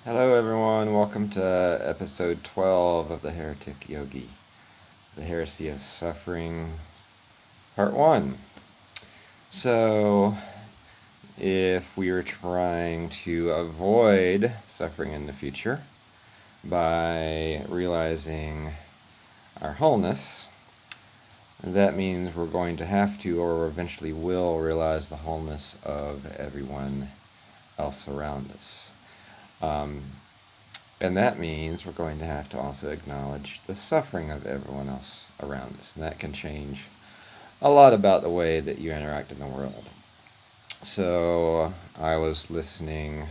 Hello, everyone. Welcome to episode 12 of the Heretic Yogi, the Heresy of Suffering, part 1. So, if we are trying to avoid suffering in the future by realizing our wholeness, that means we're going to have to, or eventually will, realize the wholeness of everyone else around us. And that means we're going to have to also acknowledge the suffering of everyone else around us. And that can change a lot about the way that you interact in the world. So I was listening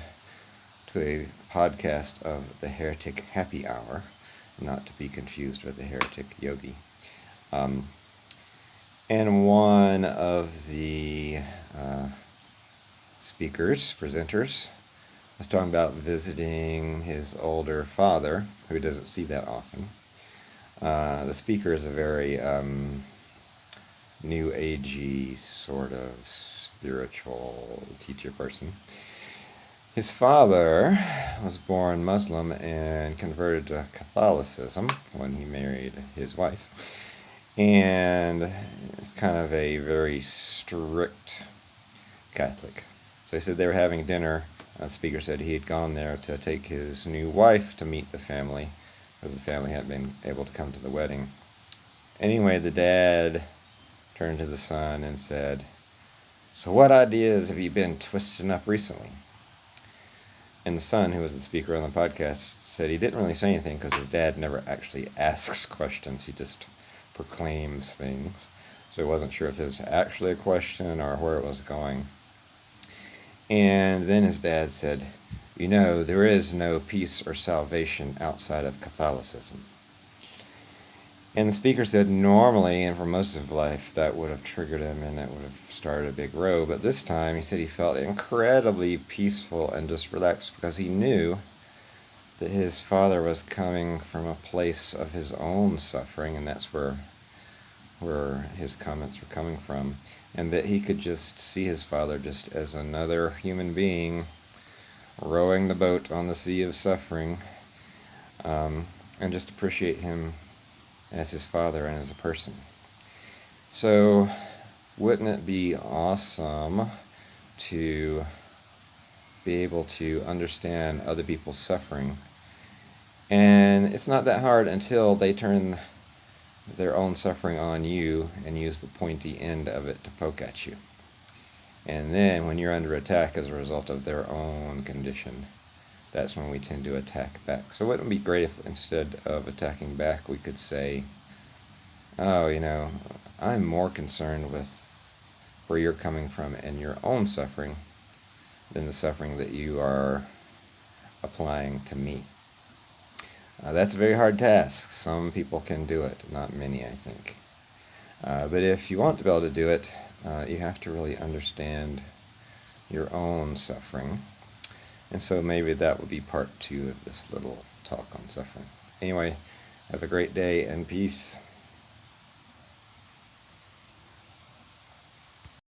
to a podcast of the Heretic Happy Hour, not to be confused with the Heretic Yogi. And one of the presenters, was talking about visiting his older father, who he doesn't see that often. The speaker is a very new agey sort of spiritual teacher person. His father was born Muslim and converted to Catholicism when he married his wife. And it's kind of a very strict Catholic. So he said they were having dinner. The speaker said he had gone there to take his new wife to meet the family, because the family hadn't been able to come to the wedding. Anyway, the dad turned to the son and said, "So what ideas have you been twisting up recently?" And the son, who was the speaker on the podcast, said he didn't really say anything because his dad never actually asks questions. He just proclaims things. So he wasn't sure if it was actually a question or where it was going. And then his dad said, "You know, there is no peace or salvation outside of Catholicism." And the speaker said normally, and for most of life, that would have triggered him and that would have started a big row. But this time, he said he felt incredibly peaceful and just relaxed because he knew that his father was coming from a place of his own suffering, and that's where his comments were coming from. And that he could just see his father just as another human being rowing the boat on the sea of suffering, and just appreciate him as his father and as a person. So wouldn't it be awesome to be able to understand other people's suffering? And it's not that hard until they turn their own suffering on you and use the pointy end of it to poke at you. And then when you're under attack as a result of their own condition, that's when we tend to attack back. So wouldn't it be great if instead of attacking back, we could say, "Oh, I'm more concerned with where you're coming from and your own suffering than the suffering that you are applying to me." That's a very hard task. Some people can do it, not many, I think. But if you want to be able to do it, you have to really understand your own suffering. And so maybe that would be part 2 of this little talk on suffering. Anyway, have a great day and peace.